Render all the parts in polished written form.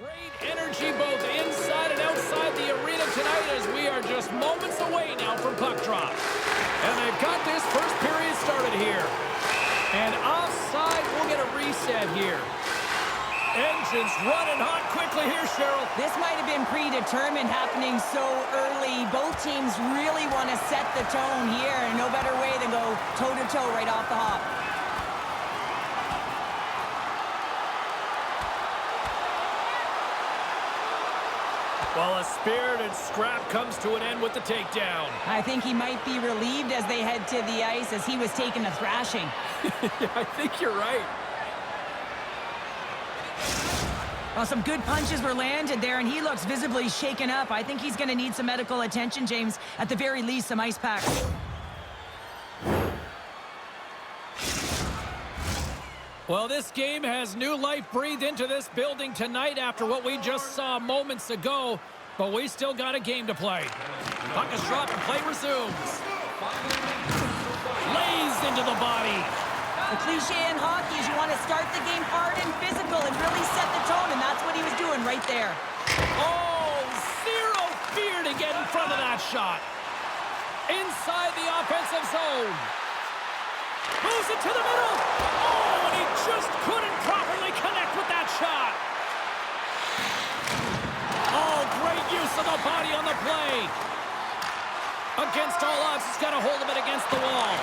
Great energy both inside and outside the arena tonight as we are just moments away now from puck drop. And they've got this first period started here. And offside, we'll get a reset here. Engines running hot quickly here, Cheryl. This might have been predetermined, happening so early. Both teams really want to set the tone here, and no better way than go toe-to-toe right off the hop. Well, a spirited scrap comes to an end with the takedown. I think he might be relieved as they head to the ice as he was taking a thrashing. Yeah, I think you're right. Well, some good punches were landed there, and he looks visibly shaken up. I think he's going to need some medical attention, James. At the very least, some ice packs. Well, this game has new life breathed into this building tonight after what we just saw moments ago, but we still got a game to play. Puck is dropped and play resumes. Lays into the body. The cliche in hockey is you want to start the game hard and physical and really set the tone, and that's what he was doing right there. Oh, zero fear to get in front of that shot. Inside the offensive zone. Moves it to the middle. Oh, and he just couldn't properly connect with that shot. Oh, great use of the body on the play. Against all odds, he's got a hold of it against the wall.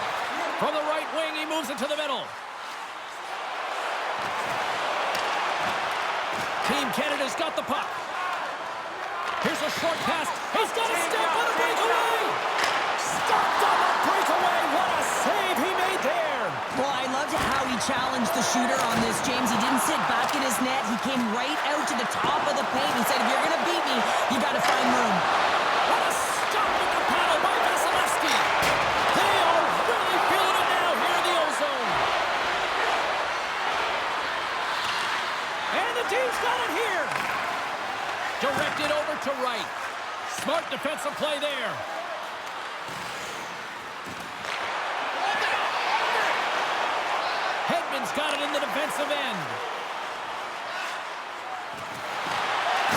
From the right wing, he moves it to the middle. Team Canada's got the puck. Here's a short pass. He's got a step on a breakaway. Stopped on the breakaway. What a save he made there. Well, I loved how he challenged the shooter on this, James. He didn't sit back in his net. He came right out to the top of the paint and said, if you're going to beat me, you got to find room. What a stop with the paddle by Vasilevsky. They are really feeling it now here in the O-zone. And the team's got it here. Directed over to right. Smart defensive play there. Hedman's got it in the defensive end.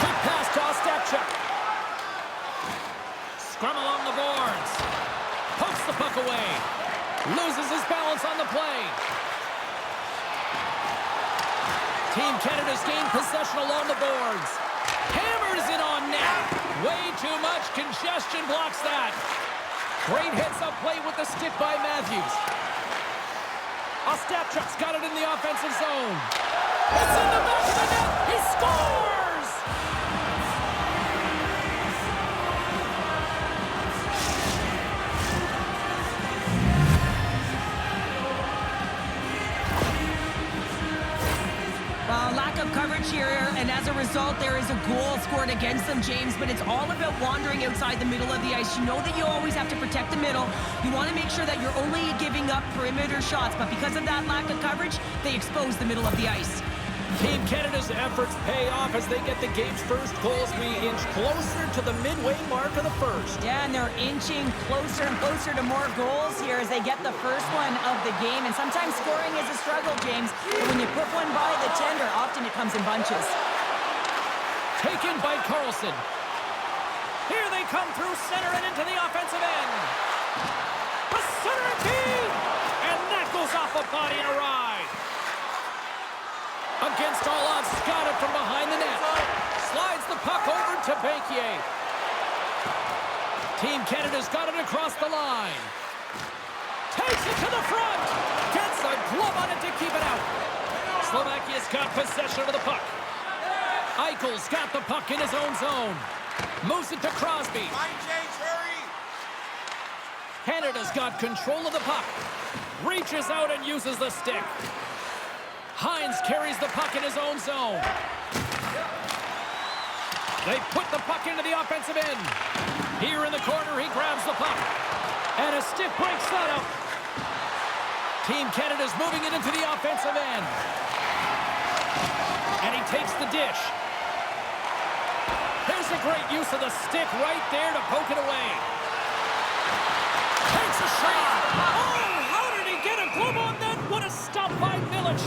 Quick pass to Ostapchuk. Scrum along the boards. Pokes the puck away. Loses his balance on the play. Team Canada's gained possession along the boards. Hammers it on net. Way too much congestion blocks that. Great heads-up play with the stick by Matthews. Ostapchuk's got it in the offensive zone. It's in the back of the net. He scores! Lack of coverage here, and as a result, there is a goal scored against them, James, but it's all about wandering outside the middle of the ice. You know that you always have to protect the middle. You want to make sure that you're only giving up perimeter shots, but because of that lack of coverage, they expose the middle of the ice. Team Canada's efforts pay off as they get the game's first goals. We inch closer to the midway mark of the first. Yeah, and they're inching closer and closer to more goals here as they get the first one of the game. And sometimes scoring is a struggle, James. But when you put one by the tender, often it comes in bunches. Taken by Carlson. Here they come through center and into the offensive end. A center key! And that goes off a body and a ride. Against all odds, got it from behind the net. Slides the puck over to Banquier. Team Canada's got it across the line. Takes it to the front. Gets a glove on it to keep it out. Slovakia's got possession of the puck. Eichel's got the puck in his own zone. Moves it to Crosby. Canada's got control of the puck. Reaches out and uses the stick. Hines carries the puck in his own zone. They put the puck into the offensive end. Here in the corner, he grabs the puck. And a stick breaks that up. Team Canada's moving it into the offensive end. And he takes the dish. There's a great use of the stick right there to poke it away. Takes a shot. Oh, how did he get a glove on that? What a stop by Milic.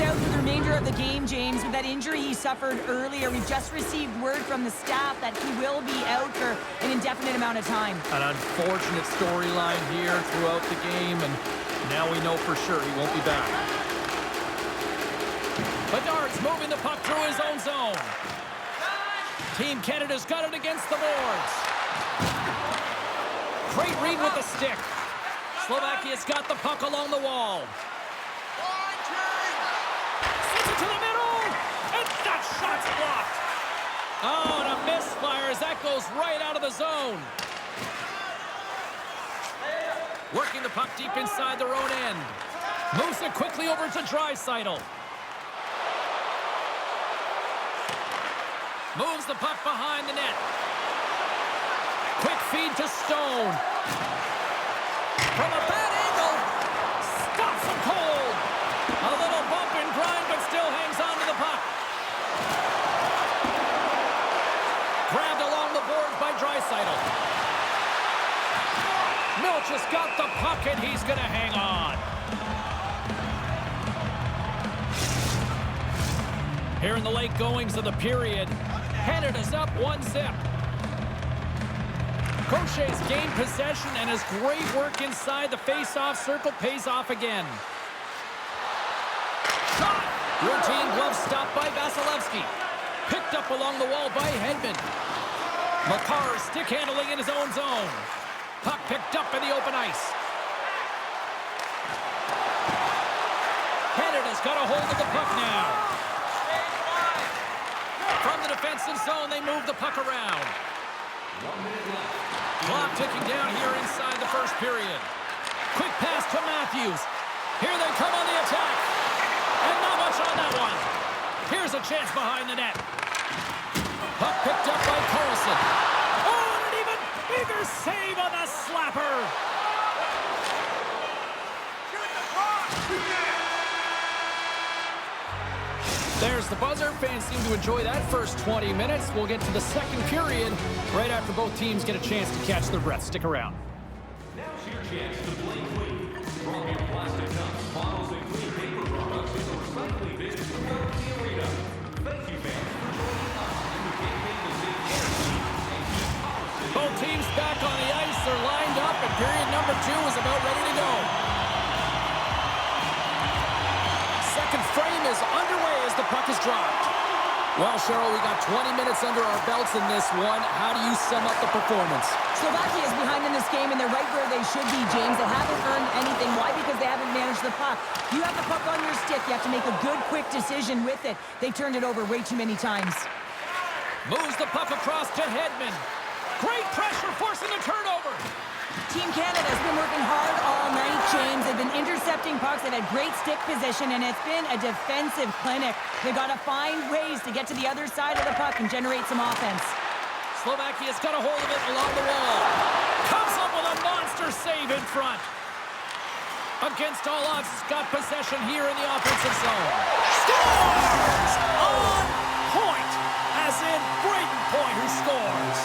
out for the remainder of the game, James, with that injury he suffered earlier. We've just received word from the staff that he will be out for an indefinite amount of time. An unfortunate storyline here throughout the game, and now we know for sure he won't be back. Bedard's moving the puck through his own zone. Team Canada's got it against the boards. Great read with the stick. Slovakia's got the puck along the wall. Sends it to the middle, and that shot's blocked. Oh, and a misfire as that goes right out of the zone. Working the puck deep inside their own end. Moves it quickly over to Draisaitl. Moves the puck behind the net. Quick feed to Stone. From a bad angle. Stops him cold. A little bump and grind, but still hangs on to the puck. Grabbed along the boards by Draisaitl. Milch has got the puck, and he's going to hang on. Here in the late goings of the period, Canada's up 1-0. Crochet's gained possession, and his great work inside the face-off circle pays off again. Shot! Routine glove stopped by Vasilevsky. Picked up along the wall by Hedman. Makar stick handling in his own zone. Puck picked up in the open ice. Canada's got a hold of the puck now. From the defensive zone, they move the puck around. Clock ticking down here inside the first period. Quick pass to Matthews. Here they come on the attack. And not much on that one. Here's a chance behind the net. Puck picked up by Carlson. Oh, and an even bigger save on the slapper. There's the buzzer. Fans seem to enjoy that first 20 minutes. We'll get to the second period right after both teams get a chance to catch their breath. Stick around. Now's your chance to play clean. From your plastic cups, bottles, and clean paper products in the recycling bin throughout the arena. Thank you, fans, for joining us in the GamePlay Music Energy and Heat Power Station. Both teams back on the ice. They're lined up, and period number 2 is about ready to go. Second frame is underway as the puck is dropped. Well, Cheryl, we got 20 minutes under our belts in this one. How do you sum up the performance? Slovakia is behind in this game, and they're right where they should be, James. They haven't earned anything. Why? Because they haven't managed the puck. You have the puck on your stick. You have to make a good, quick decision with it. They turned it over way too many times. Moves the puck across to Hedman. Great pressure forcing the turnover. Team Canada has been working hard all night, James. They've been intercepting pucks. They've had great stick position, and it's been a defensive clinic. They've got to find ways to get to the other side of the puck and generate some offense. Slovakia's got a hold of it along the wall. Comes up with a monster save in front. Against all odds, he's got possession here in the offensive zone. Scores! On point! As in Braden Point, who scores.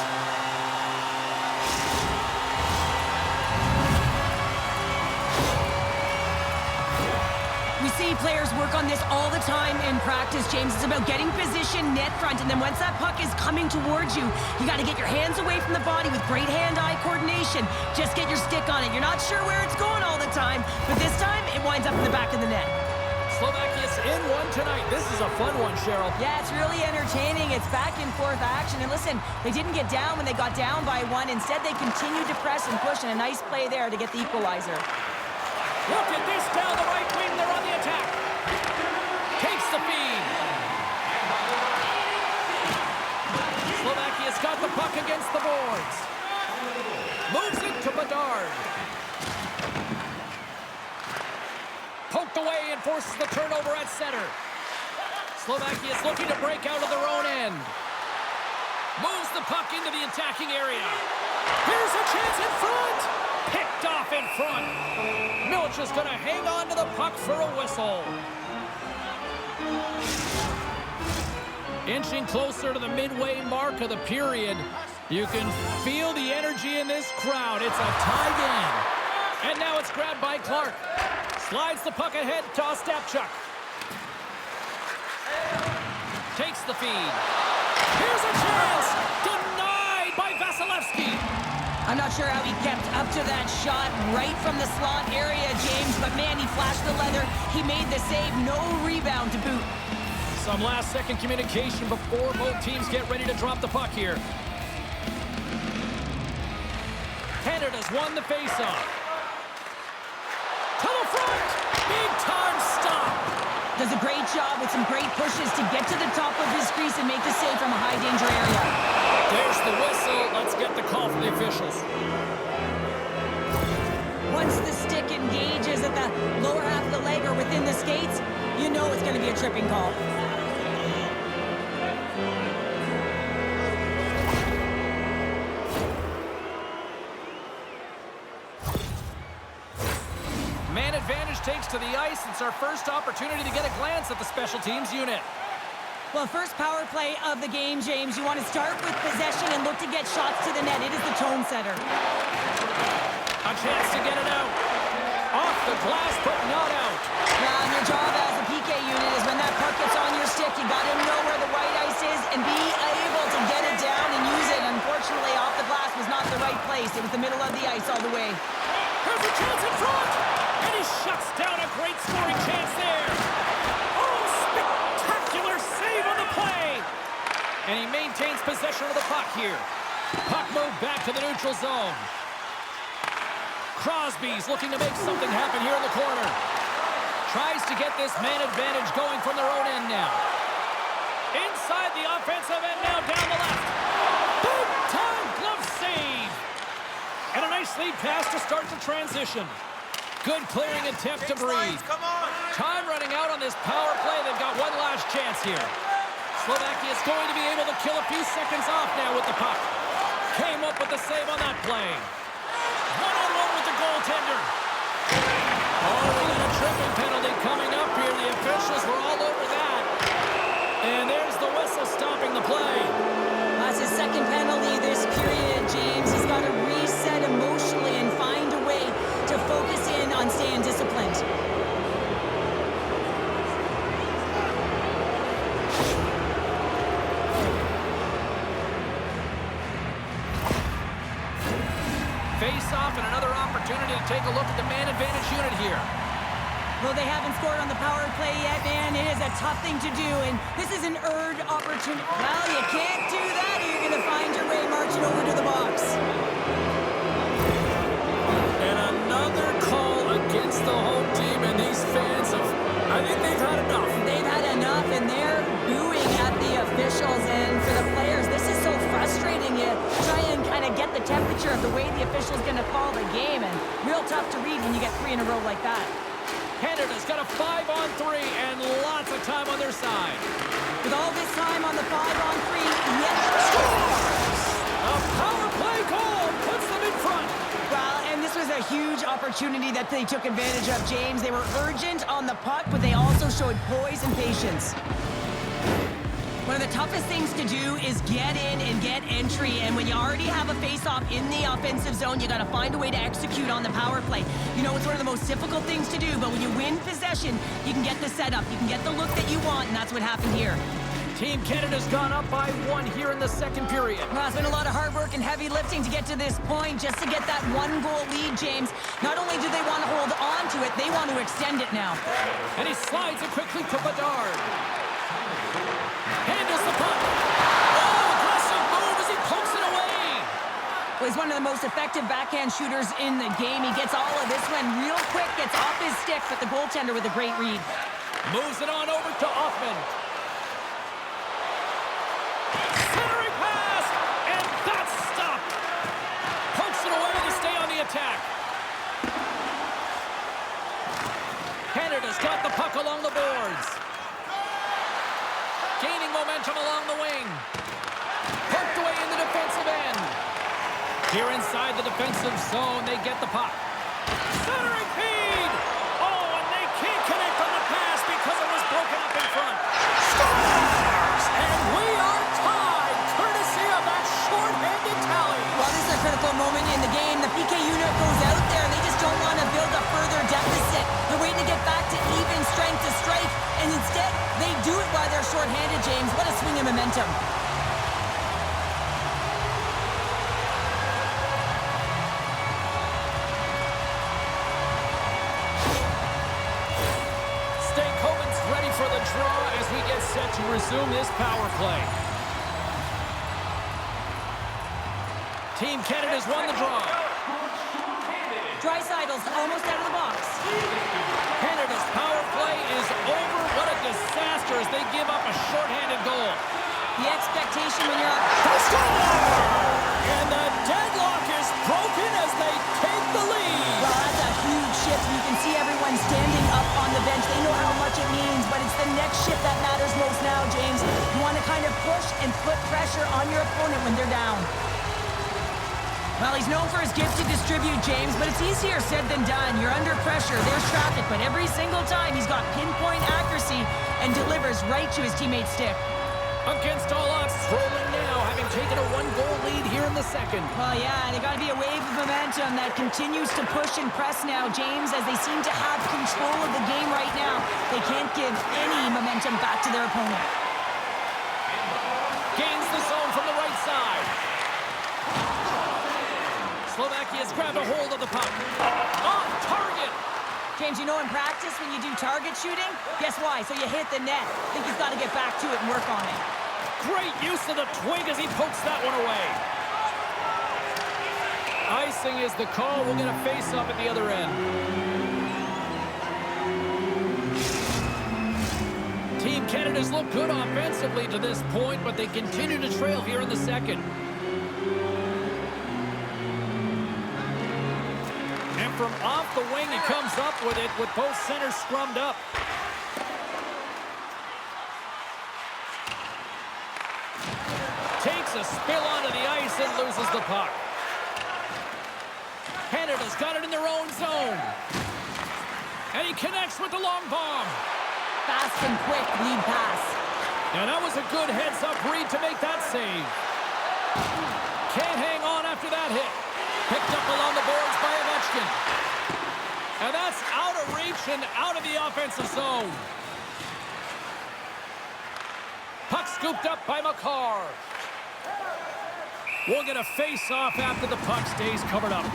We see players work on this all the time in practice, James. It's about getting position net front, and then once that puck is coming towards you, you got to get your hands away from the body with great hand-eye coordination. Just get your stick on it. You're not sure where it's going all the time, but this time it winds up in the back of the net. Slovakia's in one tonight. This is a fun one, Cheryl. Yeah, it's really entertaining. It's back and forth action. And listen, they didn't get down when they got down by one. Instead, they continued to press and push, and a nice play there to get the equalizer. Look at this down the right wing. They're on the attack. Takes the feed. Slovakia's got the puck against the boards. Moves it to Bedard. Poked away and forces the turnover at center. Slovakia's looking to break out of their own end. Moves the puck into the attacking area. Here's a chance in front. Picked off in front. Milch is going to hang on to the puck for a whistle. Inching closer to the midway mark of the period. You can feel the energy in this crowd. It's a tie game. And now it's grabbed by Clark. Slides the puck ahead to Ostapchuk. the feed. Here's a chance. Denied by Vasilevsky. I'm not sure how he kept up to that shot right from the slot area, James, but man, he flashed the leather. He made the save. No rebound to boot. Some last-second communication before both teams get ready to drop the puck here. Canada's won the faceoff. To the front. Big-time stop. Does a great job with some great pushes to get to the top of his crease and make the save from a high-danger area. There's the whistle. Let's get the call from the officials. Once the stick engages at the lower half of the leg or within the skates, you know it's going to be a tripping call. Man advantage takes to the ice. It's our first opportunity to get a glance at the special teams unit. Well, first power play of the game, James. You want to start with possession and look to get shots to the net. It is the tone setter. A chance to get it out. Off the glass, but not out. Now, your job as a PK unit is when that puck gets on your stick, you got to know where the white ice is and be able to get it down and use it. Unfortunately, off the glass was not the right place. It was the middle of the ice all the way. Here's a chance in front. And he shuts down a great scoring chance there. Oh, spectacular save on the play. And he maintains possession of the puck here. Puck moved back to the neutral zone. Crosby's looking to make something happen here in the corner. Tries to get this man advantage going from their own end now. Inside the offensive end now, down the left. Big time glove save. And a nice lead pass to start the transition. Good clearing attempt to breathe. Come on. Time running out on this power play. They've got one last chance here. Slovakia is going to be able to kill a few seconds off now with the puck. Came up with the save on that play. One-on-one with the goaltender. Oh, we got a tripping penalty coming up here. The officials were all over that. And there's the whistle stopping the play. That's his second penalty this period, James. He's got to reset emotionally and find a way to focus in on staying disciplined. Face-off and another opportunity to take a look at the man advantage unit here. Well, they haven't scored on the power play yet, man. It is a tough thing to do, and this is an earned opportunity. Well, you can't do that, or you're going to find your way marching over to the box. And another call against the home team, and these fans have, I think they've had enough. They've had enough, and they're booing at the officials, and for the players, this is so frustrating. You try and kind of get the temperature of the way the official's going to call the game, and real tough to read when you get 3 in a row like that. Canada's got a 5-on-3 and lots of time on their side. With all this time on the 5-on-3, yet Scores! A power play goal puts them in front. well, and this was a huge opportunity that they took advantage of, James. They were urgent on the puck, but they also showed poise and patience. One of the toughest things to do is get in and get entry, and when you already have a face-off in the offensive zone, you got to find a way to execute on the power play. You know, it's one of the most difficult things to do, but when you win possession, you can get the setup, you can get the look that you want, and that's what happened here. Team Canada's gone up by 1 here in the second period. Well, it's been a lot of hard work and heavy lifting to get to this point, just to get that 1-goal lead, James. Not only do they want to hold on to it, they want to extend it now. And he slides it quickly to Bedard. Handles the puck. Oh, aggressive move as he pokes it away. Well, he's one of the most effective backhand shooters in the game. He gets all of this one real quick, gets off his stick, but the goaltender with a great read. Moves it on over to Hoffman. Centering pass, and that's stopped. Pokes it away to stay on the attack. Canada's got the puck along the boards. Gaining momentum along the wing. Poked away in the defensive end. Here inside the defensive zone, they get the puck. Centering feed! Oh, and they can't connect on the pass because it was broken up in front. Scores! And we are tied, courtesy of that short-handed tally. Well, this is a critical moment in the game. The PK unit goes out there, and they just don't want to build a further deficit. They're waiting to get back to even strength to strike, and instead, they do it while they're short shorthanded, James. What a swing of momentum. Stankoven's ready for the draw as we get set to resume this power play. Team Canada's won the draw. Dreisaitl's almost out of the box. Canada's power play is over. What a disaster as they give up a shorthanded goal. The expectation when you're up. They score! And the deadlock is broken as they take the lead. Well, that's a huge shift. You can see everyone standing up on the bench. They know how much it means, but it's the next shift that matters most now, James. You want to kind of push and put pressure on your opponent when they're down. Well, he's known for his gift to distribute, James, but it's easier said than done. You're under pressure, there's traffic, but every single time he's got pinpoint accuracy and delivers right to his teammate's stick. Against all odds, rolling now, having taken a one-goal lead here in the second. Well, yeah, they got to be a wave of momentum that continues to push and press now, James, as they seem to have control of the game right now. They can't give any momentum back to their opponent. Gains the zone from the right side. Slovakia's grabbed a hold of the puck. On target! James, you know in practice when you do target shooting, guess why? So you hit the net. I think he's got to get back to it and work on it. Great use of the twig as he pokes that one away. Icing is the call. We'll get a face-up at the other end. Team Canada's looked good offensively to this point, but they continue to trail here in the second. And from off the wing, he comes up with it with both centers scrummed up. Takes a spill onto the ice and loses the puck. Canada's got it in their own zone. And he connects with the long bomb. Fast and quick lead pass. And that was a good heads-up read to make that save. Can't hang on after that hit. Picked up along the boards by Ovechkin. And that's out of reach and out of the offensive zone. Puck scooped up by Makar. We'll get a face-off after the puck stays covered up.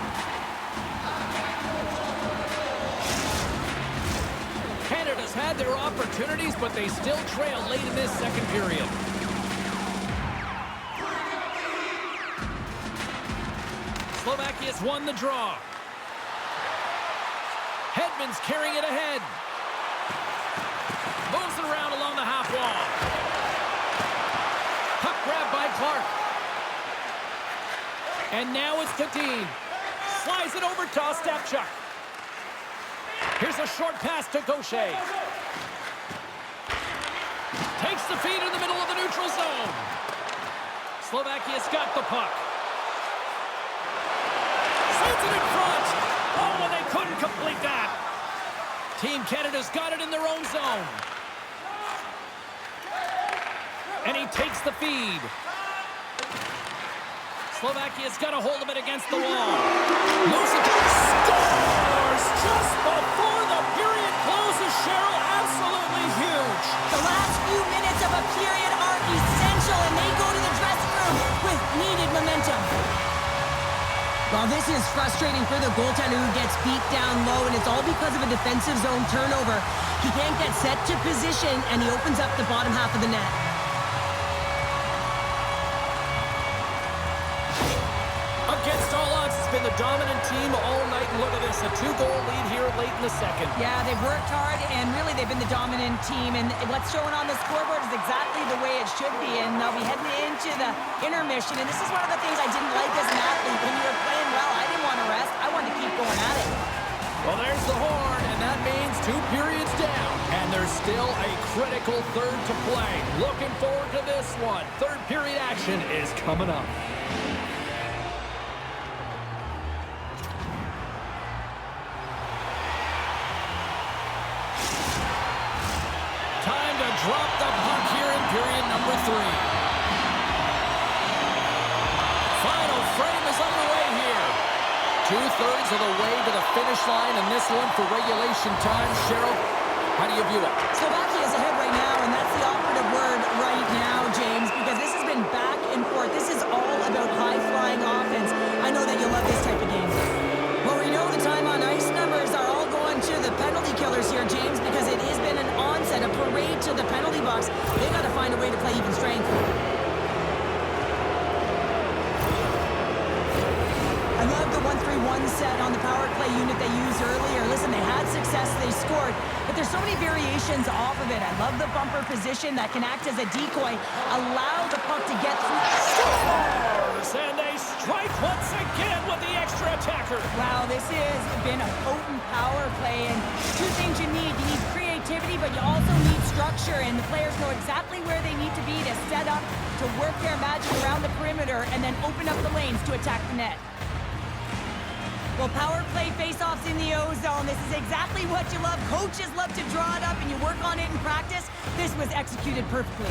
Canada's had their opportunities, but they still trail late in this second period. Slovakia's won the draw. Hedman's carrying it ahead. Moves it around along the half wall. Puck grabbed by Clark. And now it's Tatin. Slides it over to Ostapchuk. Here's a short pass to Gaucher. Takes the feed in the middle of the neutral zone. Slovakia's got the puck. Sends it in front. Oh, and they couldn't complete that. Team Canada's got it in their own zone. And he takes the feed. Slovakia's got a hold of it against the wall. Moves it. Scores just before the period closes. Cheryl, absolutely huge. The last few minutes of a period are essential, and they go to the dressing room with needed momentum. Well, this is frustrating for the goaltender who gets beat down low, and it's all because of a defensive zone turnover. He can't get set to position, and he opens up the bottom half of the net. Against all odds, it's been the dominant team all night. And look at this, a 2-goal lead here late in the second. Yeah, they've worked hard, and really they've been the dominant team. And what's showing on the scoreboard is exactly the way it should be. And they'll be heading into the intermission. And this is one of the things I didn't like as an athlete. When you were playing well, I didn't want to rest. I wanted to keep going at it. Well, there's the horn, and that means 2 periods down. And there's still a critical third to play. Looking forward to this one. Third period action is coming up. Time to drop the puck here in period number 3. Final frame is underway here. 2/3 of the way to the finish line in this one for regulation time. Cheryl, how do you view it? Slovakia is ahead right now, and that's the operative word. one set on the power play unit they used earlier. Listen, they had success, they scored, but there's so many variations off of it. I love the bumper position that can act as a decoy, allow the puck to get through. Scores! And they strike once again with the extra attacker. Wow, this has been a potent power play, and two things you need. You need creativity, but you also need structure, and the players know exactly where they need to be to set up, to work their magic around the perimeter, and then open up the lanes to attack the net. Well, power play face-offs in the O-zone. This is exactly what you love. Coaches love to draw it up, and you work on it in practice. This was executed perfectly.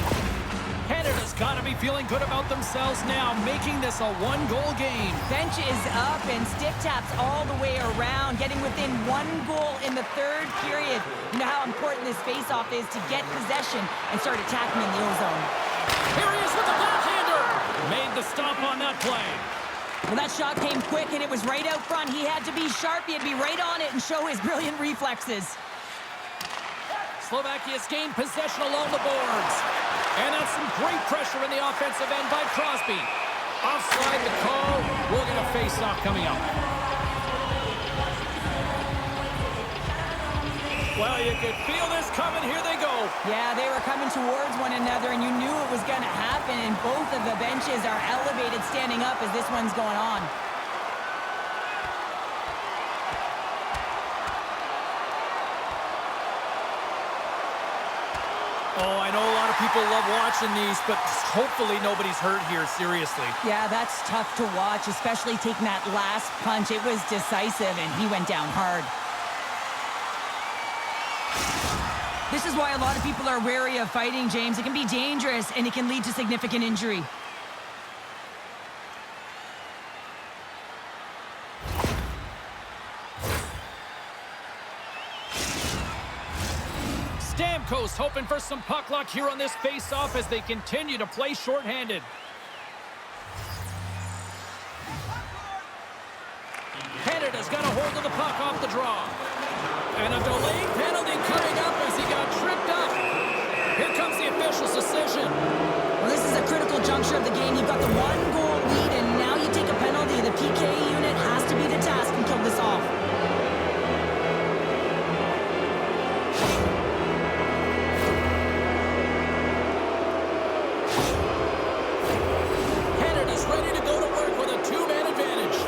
Canada's got to be feeling good about themselves now, making this a one-goal game. Bench is up and stick taps all the way around, getting within 1 goal in the third period. You know how important this face-off is to get possession and start attacking in the O-zone. Here he is with the backhander. Made the stop on that play. Well, that shot came quick, and it was right out front. He had to be sharp. He had to be right on it and show his brilliant reflexes. Slovakia's gained possession along the boards. And that's some great pressure in the offensive end by Crosby. Offside the call. We'll get a face-off coming up. Well, you could feel this coming. Here they go. Yeah, they were coming towards one another, and you knew it was going to happen, and both of the benches are elevated standing up as this one's going on. Oh, I know a lot of people love watching these, but hopefully nobody's hurt here, seriously. Yeah, that's tough to watch, especially taking that last punch. It was decisive, and he went down hard. This is why a lot of people are wary of fighting, James. It can be dangerous, and it can lead to significant injury. Stamkos hoping for some puck luck here on this face-off as they continue to play shorthanded. Canada's got a hold of the puck off the draw. And a delayed penalty coming up as he got tripped up. Here comes the official's decision. Well, this is a critical juncture of the game. You've got the 1-goal lead, and now you take a penalty. The PK unit has to be the task and kill this off. Canada's ready to go to work with a 2-man advantage.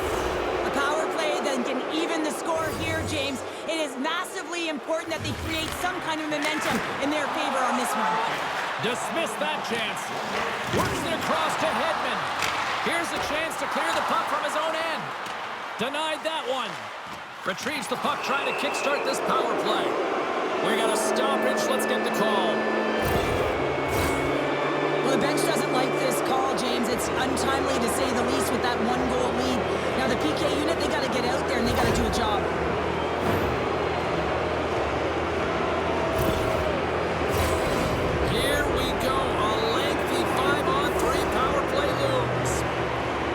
A power play that can even the score here, James. It is massively important that they create some kind of momentum in their favor on this one. Dismiss that chance. Works it across to Hedman. Here's a chance to clear the puck from his own end. Denied that one. Retrieves the puck, trying to kickstart this power play. We got a stoppage. Let's get the call. Well, the bench doesn't like this call, James. It's untimely to say the least with that 1-goal lead. Now, the PK unit, they got to get out there and they got to do a job. Here we go. A lengthy 5-on-3 power play looms.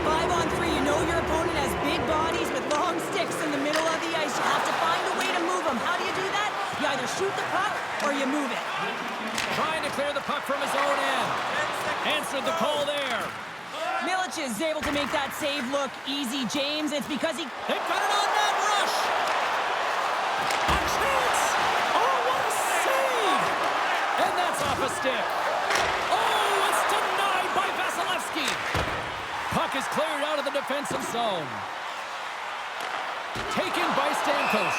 5-on-3, you know your opponent has big bodies with long sticks in the middle of the ice. You have to find a way to move them. How do you do that? You either shoot the puck or you move it. Trying to clear the puck from his own end. Answered the call there. Milic is able to make that save look easy, James. It's because he... They've got it on that rush. A chance. Oh, what a save. And that's off a stick. Oh, it's denied by Vasilevsky. Puck is cleared out of the defensive zone. Taken by Stamkos.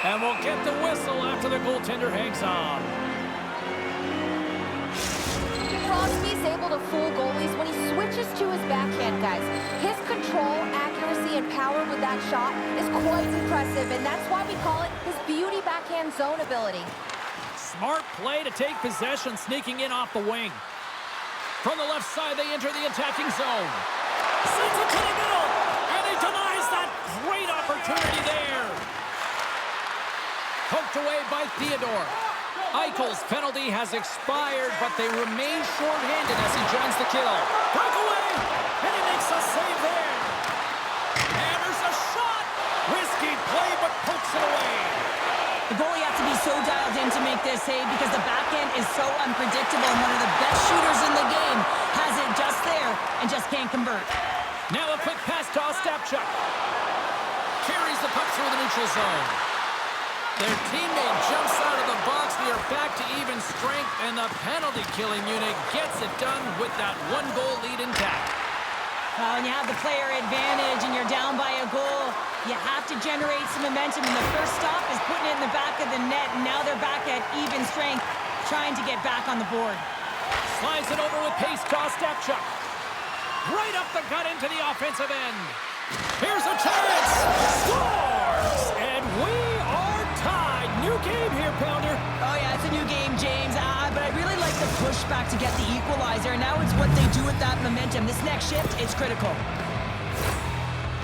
And we'll get the whistle after the goaltender hangs on. Crosby's able to fool goalies when he switches to his backhand, guys. His control, accuracy, and power with that shot is quite impressive, and that's why we call it his beauty backhand zone ability. Smart play to take possession, sneaking in off the wing. From the left side, they enter the attacking zone. Sends it to the middle, and he denies that great opportunity there. Poked away by Theodore. Eichel's penalty has expired, but they remain shorthanded as he joins the kill. Breakaway, and he makes a save there. Hammers a shot. Risky play, but pokes it away. The goalie has to be so dialed in to make this save because the backhand is so unpredictable, and one of the best shooters in the game has it just there and just can't convert. Now a quick pass to Ostapchuk. carries the puck through the neutral zone. Their teammate jumps out of the box. They are back to even strength, and the penalty-killing unit gets it done with that one-goal lead intact. When you have the player advantage and you're down by a goal, you have to generate some momentum, and the first stop is putting it in the back of the net, and now they're back at even strength, trying to get back on the board. Slides it over with pace to Ostapchuk. Right up the gut into the offensive end. Here's a chance. Scores! And we are tied. New game here, Pounder. Oh, yeah, it's a new game, James. But I really like the pushback to get the equalizer. And now it's what they do with that momentum. This next shift is critical.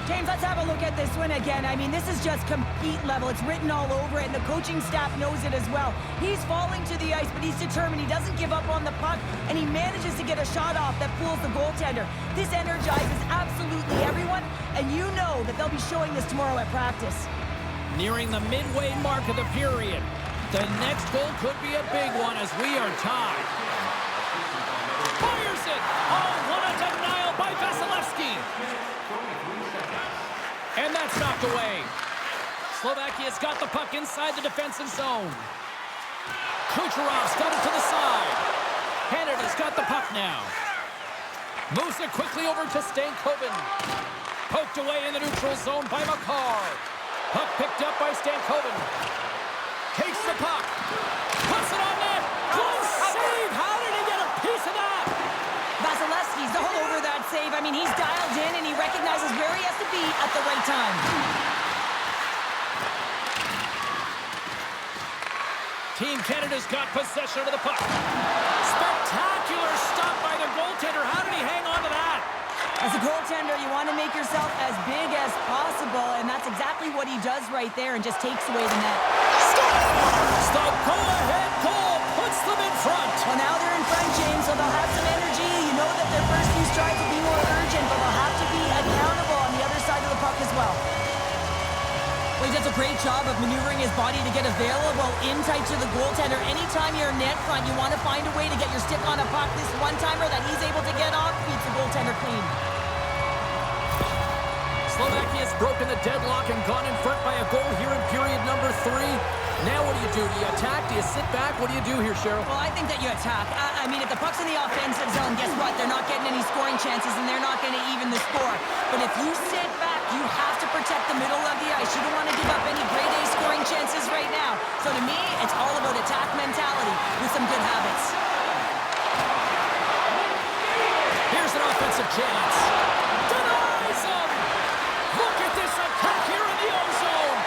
James, let's have a look at this one again. I mean, this is just compete level. It's written all over it, and the coaching staff knows it as well. He's falling to the ice, but he's determined. He doesn't give up on the puck, and he manages to get a shot off that fools the goaltender. This energizes absolutely everyone, and you know that they'll be showing this tomorrow at practice. Nearing the midway mark of the period. The next goal could be a big one as we are tied. Fires it! Oh, what a denial by Vasilevsky! And that's knocked away. Slovakia's got the puck inside the defensive zone. Kucherov's got it to the side. Canada's got the puck now. Moves it quickly over to Stankoven. Poked away in the neutral zone by Makar. Puck picked up by Stankoven. Takes the puck. Puts it on net. Close save. How did he get a piece of that? Vasilevsky's all over that save. I mean, he's dialed in, and he recognizes where he has to be at the right time. Team Canada's got possession of the puck. Spectacular stop by the goaltender. How did he hang on to that? As a goaltender, you want to make yourself as big as possible, and that's exactly what he does right there and just takes away the net. The go-ahead goal puts them in front. Well, now they're in front, James, so they'll have some energy. You know that their first few strides will be more urgent, but they'll have to be accountable on the other side of the puck as well. Well, he does a great job of maneuvering his body to get available in tight to the goaltender. Anytime you're net front, you want to find a way to get your stick on a puck. This one-timer that he's able to get off keeps the goaltender clean. Slovakia's broken the deadlock and gone in front by a goal here in period number 3. Now what do? Do you attack? Do you sit back? What do you do here, Cheryl? Well, I think that you attack. I mean, if the puck's in the offensive zone, guess what? They're not getting any scoring chances, and they're not going to even the score. But if you sit back, you have to protect the middle of the ice. You don't want to give up any grade A scoring chances right now. So to me, it's all about attack mentality with some good habits. Here's an offensive chance. Denies him! Look at this attack here in the O-zone!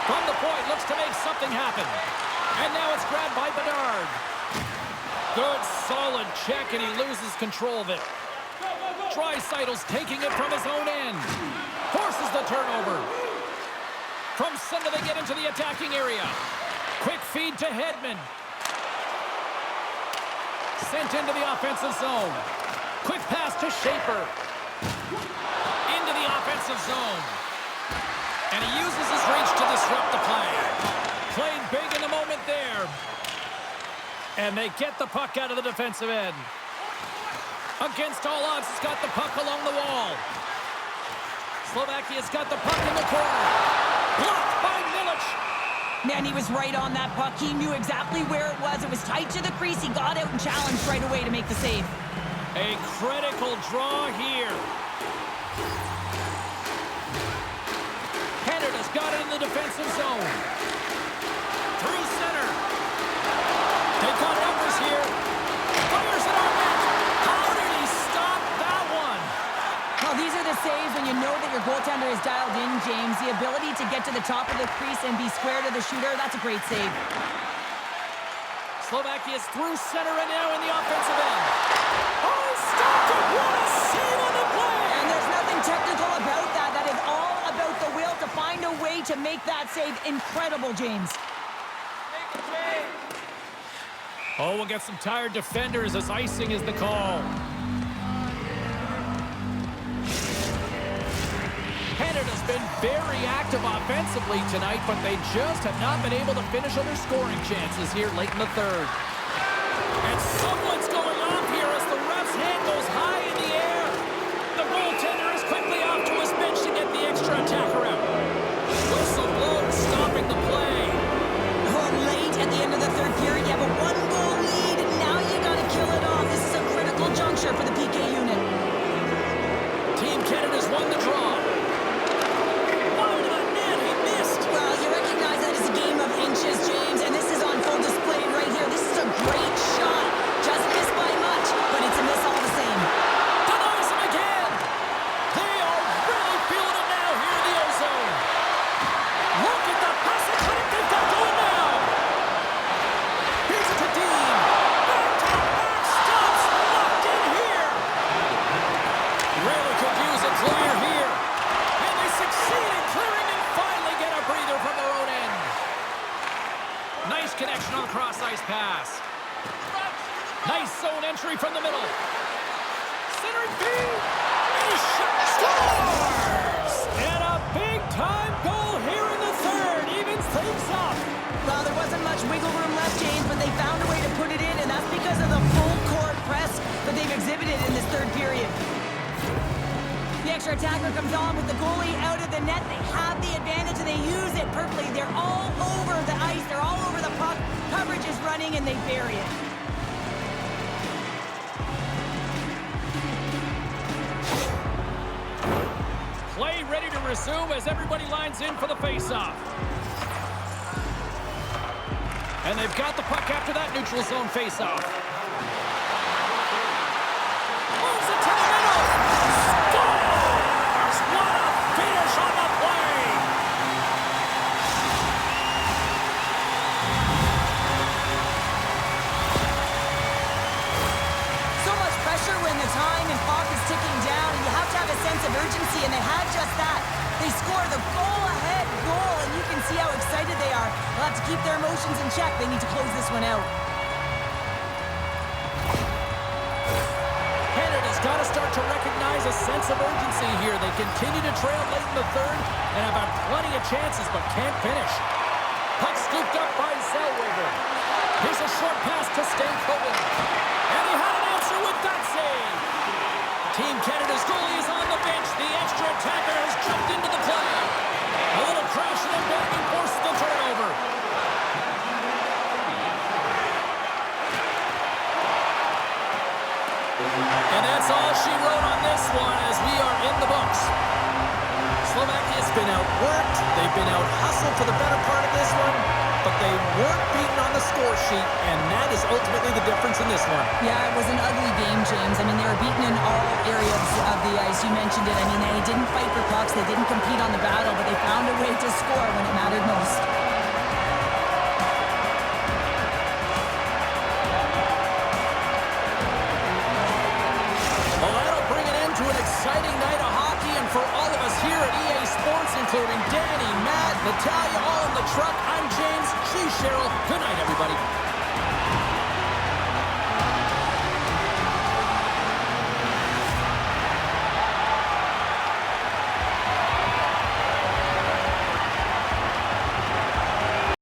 From the point, looks to make something happen. And now it's grabbed by Bedard. Good, solid check, and he loses control of it. Draisaitl's taking it from his own end. Forces the turnover. From center, they get into the attacking area. Quick feed to Hedman. Sent into the offensive zone. Quick pass to Schaefer. Into the offensive zone. And he uses his reach to disrupt the play. Played big in the moment there. And they get the puck out of the defensive end. Against all odds, he's got the puck along the wall. Slovakia's got the puck in the corner. Blocked by Milic. Man, he was right on that puck. He knew exactly where it was. It was tight to the crease. He got out and challenged right away to make the save. A critical draw here. Canada's got it in the defensive zone. Through center. They've got numbers here. Fires it on net. How did he stop that one? Well, these are the saves when you know that your goaltender is dialed in, James. The ability to get to the top of the crease and be square to the shooter, that's a great save. Slovakia's through center and now in the offensive end. Oh, he stopped it! What a save on the play! And there's nothing technical about that. That is all about the will to find a way to make that save. Incredible, James. Oh, we'll get some tired defenders as icing is the call. Canada's been very active offensively tonight, but they just have not been able to finish on their scoring chances here late in the third. And someone's going off here as the ref's hand goes high in the air. The goaltender is quickly off to his bench to get the luxury from the middle. Centering feed. And he scores! And a big-time goal here in the third. Evens things up. Well, there wasn't much wiggle room left, James, but they found a way to put it in, and that's because of the full-court press that they've exhibited in this third period. The extra attacker comes on with the goalie out of the net. They have the advantage, and they use it perfectly. They're all over the ice. They're all over the puck. Coverage is running, and they bury it. Play ready to resume as everybody lines in for the face-off. And they've got the puck after that neutral zone face-off. Moves it to the middle. Scores! What a finish on the play! So much pressure when the time and clock is ticking down, and you have to have a sense of urgency, and they had just that. They score the goal-ahead goal, and you can see how excited they are. They'll have to keep their emotions in check. They need to close this one out. Canada's got to start to recognize a sense of urgency here. They continue to trail late in the third and have had plenty of chances, but can't finish. Puck scooped up by Zellweger. Here's a short pass to Stankoven. And he had an answer with that save. Team Canada's goalie is on the bench. The extra attacker has jumped into the play. A little crashing and banging forces the turnover. And that's all she wrote on this one as we are in the books. Slovakia's been outworked. They've been out-hustled for the better part of this one, but they weren't beaten on the score sheet, and that is ultimately the difference in this one. Yeah, it was an ugly game, James. I mean, they were beaten in all areas of the ice. You mentioned it. I mean, they didn't fight for pucks. They didn't compete on the battle, but they found a way to score when it mattered most. Well, that'll bring an end to an exciting night of hockey, and for all of us here at EA Sports, including Danny, Matt, Natalia, all in the truck, I'm James. She's Cheryl. Good night, everybody.